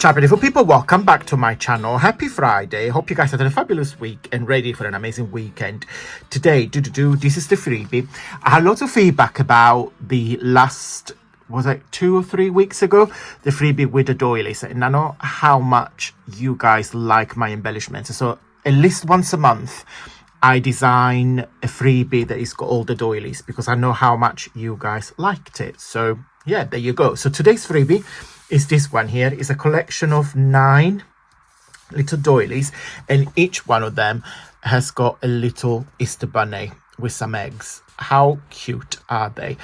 Ciao beautiful people, welcome back to my channel. Happy Friday. Hope you guys had a fabulous week and ready for an amazing weekend. Today, this is the freebie. I had lots of feedback about the last, was it 2 or 3 weeks ago, the freebie with the doilies, and I know how much you guys like my embellishments. So at least once a month I design a freebie that is got all the doilies because I know how much you guys liked it. So yeah, there you go. So today's freebie is this one here. It's a collection of 9 little doilies, and each one of them has got a little Easter bunny with some eggs. How cute are they?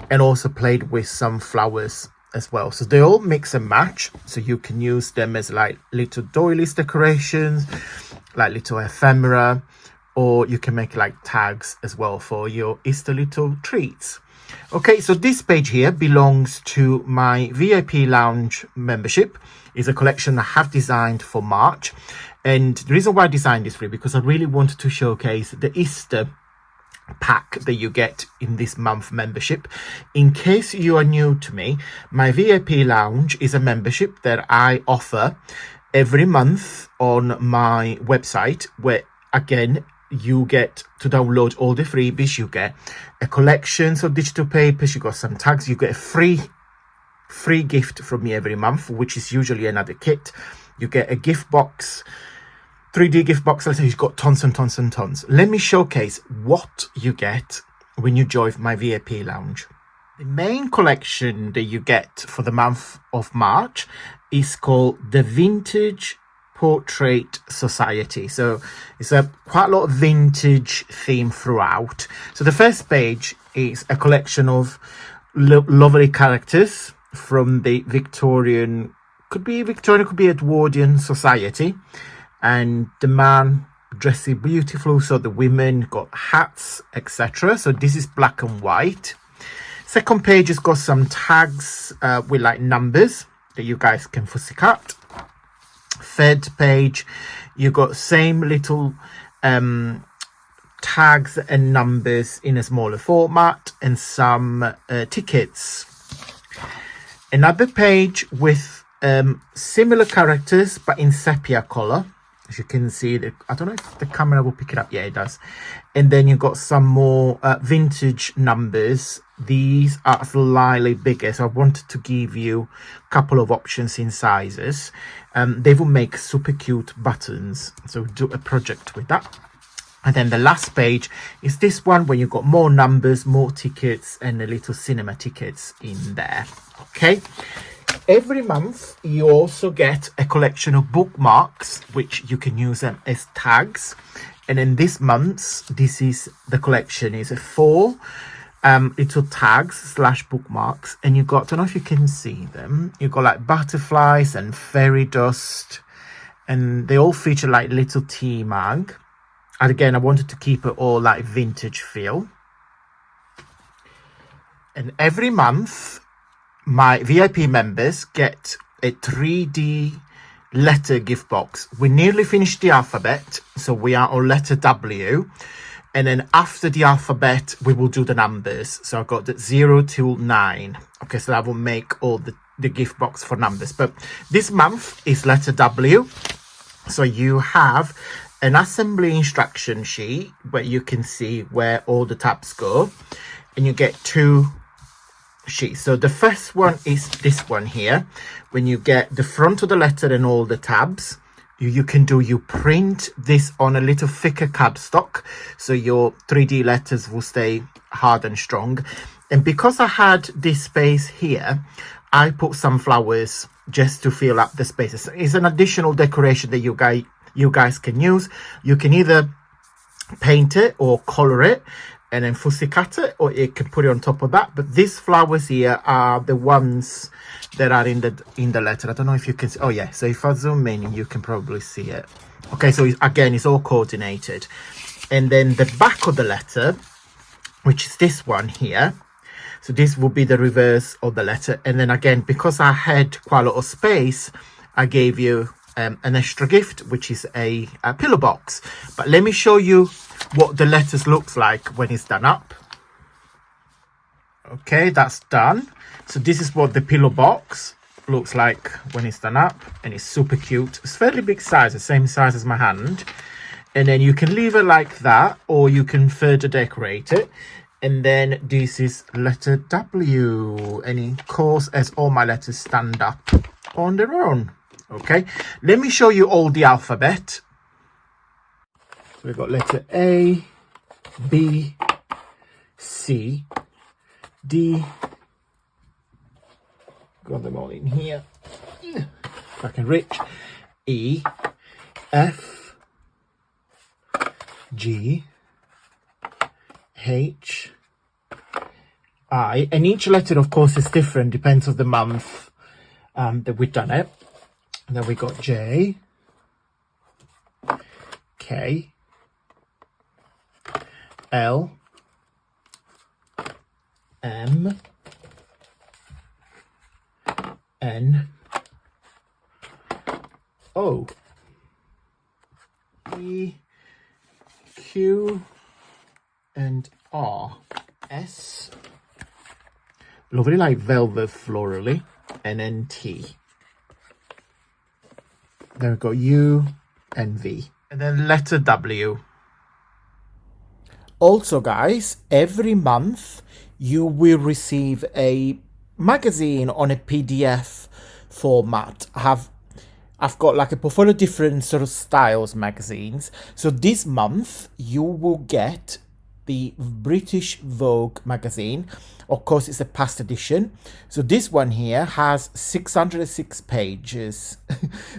And also played with some flowers as well. So they all mix and match, so you can use them as like little doilies decorations, like little ephemera, or you can make like tags as well for your Easter little treats. Okay, so this page here belongs to my VIP lounge membership. It's a collection I have designed for March, and the reason why I designed this for because I really wanted to showcase the Easter pack that you get in this month membership. In case you are new to me, my VIP lounge is a membership that I offer every month on my website, where again you get to download all the freebies. You get a collection of digital papers, you got some tags, you get a free gift from me every month, which is usually another kit. You get a gift box, 3D gift box. You've got tons and tons and tons. Let me showcase what you get when you join my VIP lounge. The main collection that you get for the month of March is called the Vintage Portrait Society. So it's quite a lot of vintage theme throughout. So the first page is a collection of lovely characters from the Victorian, could be Edwardian society, and the man dressing beautiful, so the women got hats, etc. So this is black and white. Second page has got some tags with like numbers that you guys can fussy cut. Third page, you got same little tags and numbers in a smaller format, and some tickets. Another page with similar characters but in sepia color, as you can see. I don't know if the camera will pick it up. Yeah, it does. And then you've got some more vintage numbers. These are slightly bigger, so I wanted to give you a couple of options in sizes. They will make super cute buttons, so do a project with that. And then the last page is this one, where you've got more numbers, more tickets, and a little cinema tickets in there. Okay, every month you also get a collection of bookmarks, which you can use them as tags. And in this month's, this is the collection, is 4 little tags / bookmarks, and you got, I don't know if you can see them, you've got like butterflies and fairy dust, and they all feature like little tea mug. And again, I wanted to keep it all like vintage feel. And every month my VIP members get a 3D letter gift box. We nearly finished the alphabet, so we are on letter W. And then after the alphabet, we will do the numbers. So I've got the 0 till 9. Okay, so that will make all the gift box for numbers. But this month is letter W. So you have an assembly instruction sheet where you can see where all the tabs go. And you get 2 sheets. So the first one is this one here. When you get the front of the letter and all the tabs, you print this on a little thicker cardstock, so your 3D letters will stay hard and strong. And because I had this space here, I put some flowers just to fill up the spaces. It's an additional decoration that you guys can use. You can either paint it or color it and then fussy cut it, or you can put it on top of that. But these flowers here are the ones that are in the letter. I don't know if you can see. Oh yeah, so if I zoom in, you can probably see it. Okay, so again, it's all coordinated. And then the back of the letter, which is this one here, so this will be the reverse of the letter. And then again, because I had quite a lot of space, I gave you an extra gift, which is a pillow box. But let me show you what the letters looks like when it's done up. Okay, that's done. So this is what the pillow box looks like when it's done up, and it's super cute. It's fairly big size, the same size as my hand. And then you can leave it like that, or you can further decorate it. And then this is letter W, and of course, as all my letters stand up on their own. Okay, let me show you all the alphabet. So we've got letter A, B, C, D. Got them all in here. If I can reach. E, F, G, H, I, and each letter of course is different, depends on the month that we've done it. And then we got J, K, L, M, N, O, E, Q, and R, S, lovely like velvet florally, and then T. Then we've got U and V. And then letter W. Also guys, every month you will receive a magazine on a PDF format. I've got like a portfolio of different sort of styles magazines. So this month you will get the British Vogue magazine. Of course, it's a past edition. So this one here has 606 pages.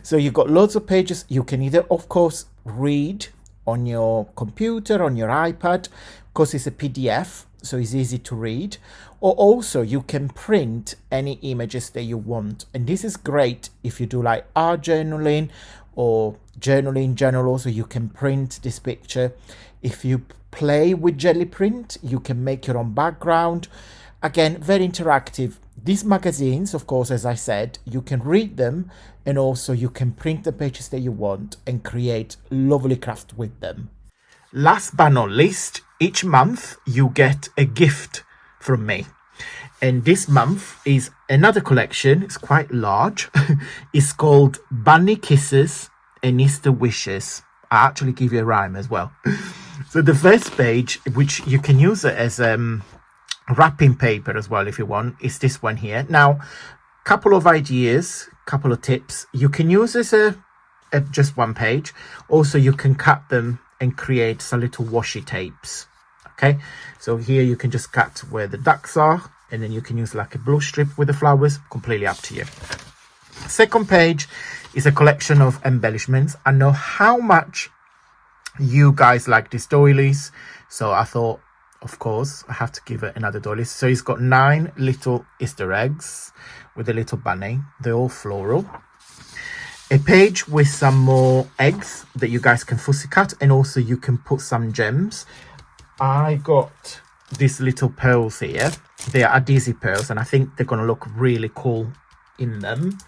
So you've got loads of pages. You can either, of course, read on your computer, on your iPad. Of course, it's a PDF, so it's easy to read. Or also you can print any images that you want. And this is great if you do like art journaling or journaling in general. Also, you can print this picture. If you play with jelly print, you can make your own background. Again, very interactive. These magazines, of course, as I said, you can read them, and also you can print the pages that you want and create lovely craft with them. Last but not least, each month you get a gift from me. And this month is another collection. It's quite large. It's called Bunny Kisses and Easter Wishes. I actually give you a rhyme as well. So the first page, which you can use it as wrapping paper as well if you want, is this one here. Now, couple of ideas, couple of tips. You can use this as just one page. Also, you can cut them and create some little washi tapes. Okay, so here you can just cut where the ducks are, and then you can use like a blue strip with the flowers, completely up to you. Second page is a collection of embellishments. I know how much you guys like these doilies, so I thought, of course, I have to give it another doily. So it's got 9 little Easter eggs with a little bunny. They're all floral. A page with some more eggs that you guys can fussy cut, and also you can put some gems. I got these little pearls here. They are adhesive pearls, and I think they're going to look really cool in them.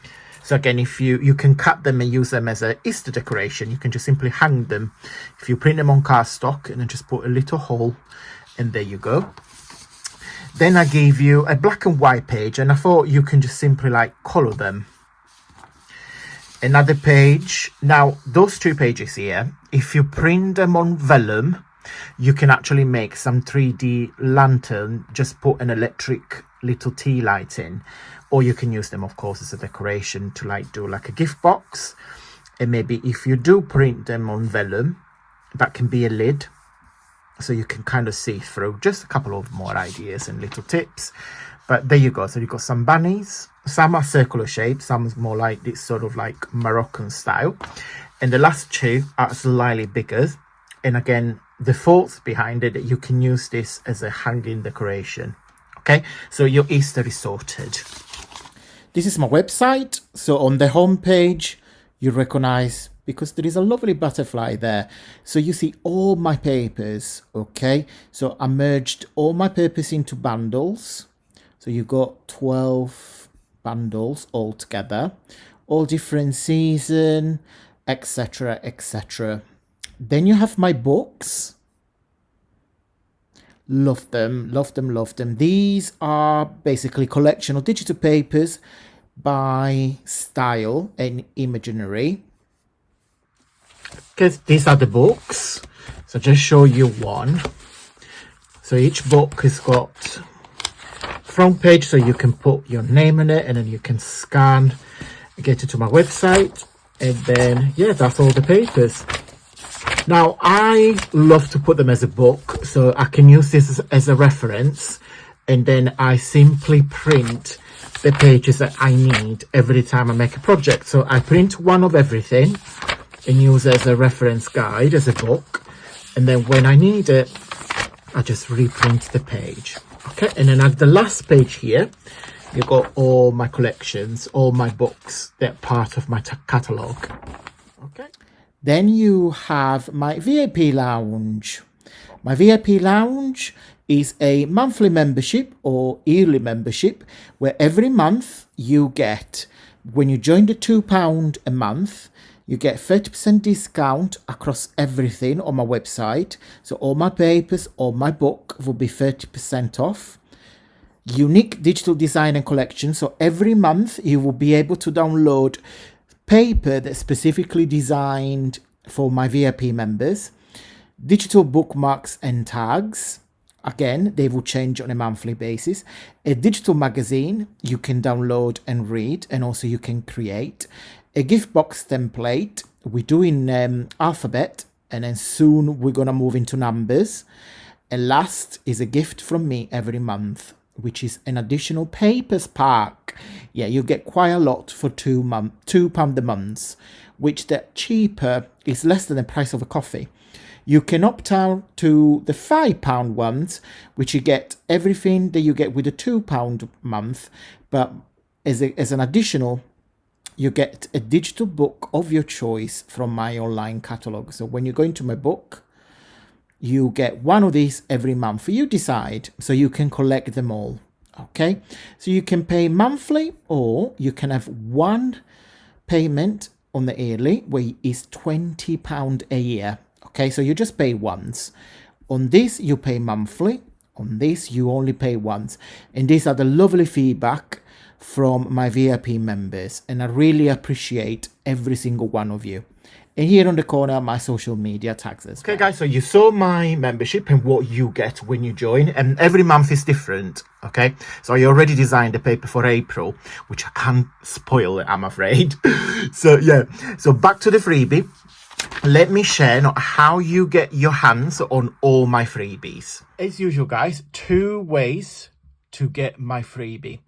So again, if you can cut them and use them as an Easter decoration, you can just simply hang them. If you print them on cardstock and then just put a little hole, and there you go. Then I gave you a black and white page, and I thought you can just simply like color them. Another page. Now, those 2 pages here, if you print them on vellum, you can actually make some 3D lantern, just put an electric little tea light in, or you can use them, of course, as a decoration to like do like a gift box. And maybe if you do print them on vellum, that can be a lid, so you can kind of see through. Just a couple of more ideas and little tips, but there you go. So you've got some bunnies. Some are circular shaped, some is more like this sort of like Moroccan style, and the last 2 are slightly bigger. And again, the thoughts behind it, you can use this as a hanging decoration. Okay, so your Easter is sorted. This is my website. So on the home page, you recognize, because there is a lovely butterfly there. So you see all my papers. Okay, so I merged all my papers into bundles. So you got 12 bundles all together, all different season, etc, etc. Then you have my books. Love them, love them, love them. These are basically collection of digital papers by style and imaginary. Because these are the books, so just show you one. So each book has got front page, so you can put your name in it, and then you can scan, get it to my website, and then yeah, that's all the papers. Now I love to put them as a book, so I can use this as a reference, and then I simply print the pages that I need every time I make a project. So I print one of everything and use it as a reference guide, as a book, and then when I need it, I just reprint the page. Okay, and then at the last page here, you've got all my collections, all my books that are part of my catalogue. Okay. Then you have my VIP lounge. My VIP lounge is a monthly membership or yearly membership where every month you get, when you join the £2 a month, you get 30% discount across everything on my website. So all my papers, all my book will be 30% off. Unique digital design and collection. So every month you will be able to download paper that's specifically designed for my VIP members. Digital bookmarks and tags. Again, they will change on a monthly basis. A digital magazine you can download and read, and also you can create. A gift box template. We're doing alphabet, and then soon we're going to move into numbers. And last is a gift from me every month, which is an additional papers pack. Yeah, you get quite a lot for £2 a month, which the cheaper is less than the price of a coffee. You can opt out to the £5 ones, which you get everything that you get with the £2 month, but as an additional, you get a digital book of your choice from my online catalogue. So when you go into my book, you get one of these every month. You decide, so you can collect them all. Okay, so you can pay monthly, or you can have one payment on the yearly, where it's £20 a year. Okay, so you just pay once. On this, you pay monthly. On this, you only pay once. And these are the lovely feedback from my VIP members, and I really appreciate every single one of you. And here on the corner, my social media tags as well. Okay, guys, so you saw my membership and what you get when you join, and every month is different. Okay, so I already designed the paper for April, which I can't spoil it, I'm afraid. So yeah, so back to the freebie. Let me share how you get your hands on all my freebies. As usual, guys, 2 ways to get my freebie.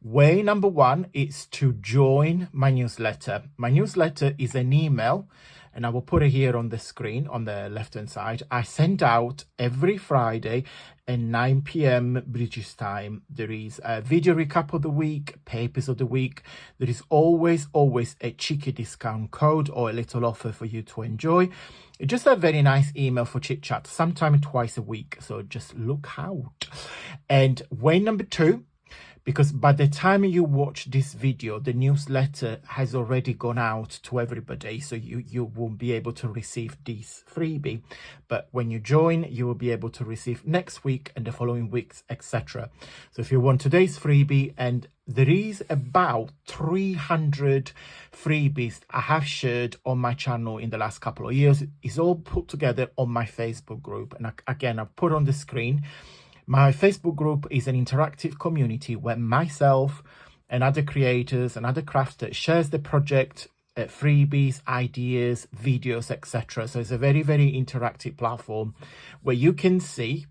Way number 1 is to join my newsletter. My newsletter is an email, and I will put it here on the screen on the left hand side. I send out every Friday at 9 p.m. British time. There is a video recap of the week, papers of the week. There is always a cheeky discount code or a little offer for you to enjoy. It's just a very nice email for chit chat, sometime twice a week. So just look out. And way number 2, because by the time you watch this video, the newsletter has already gone out to everybody, so you won't be able to receive this freebie. But when you join, you will be able to receive next week and the following weeks, etc. So if you want today's freebie, and there is about 300 freebies I have shared on my channel in the last couple of years. It's all put together on my Facebook group, and again, I've put on the screen. My Facebook group is an interactive community where myself and other creators and other crafters shares the project, freebies, ideas, videos, etc. So it's a very, very interactive platform where you can see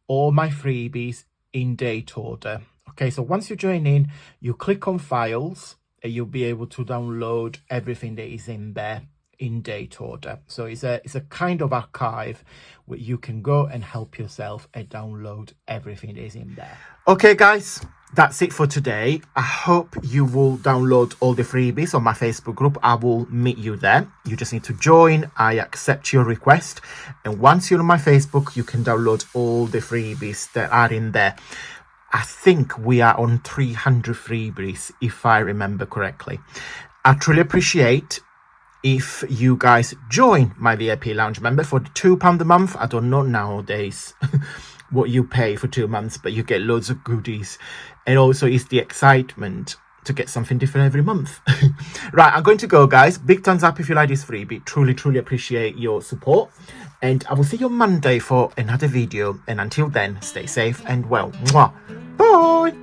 all my freebies in date order. Okay, so once you join in, you click on files and you'll be able to download everything that is in there in date order. So it's a kind of archive where you can go and help yourself and download everything that is in there. Okay, guys, that's it for today. I hope you will download all the freebies on my Facebook group. I will meet you there. You just need to join. I accept your request, and once you're on my Facebook, you can download all the freebies that are in there. I think we are on 300 freebies, if I remember correctly. I truly appreciate if you guys join my VIP Lounge member for the £2 a month. I don't know nowadays what you pay for 2 months, but you get loads of goodies. And also it's the excitement to get something different every month. Right, I'm going to go, guys. Big thumbs up if you like this freebie. Truly appreciate your support. And I will see you on Monday for another video. And until then, stay safe and well. Mwah. Bye.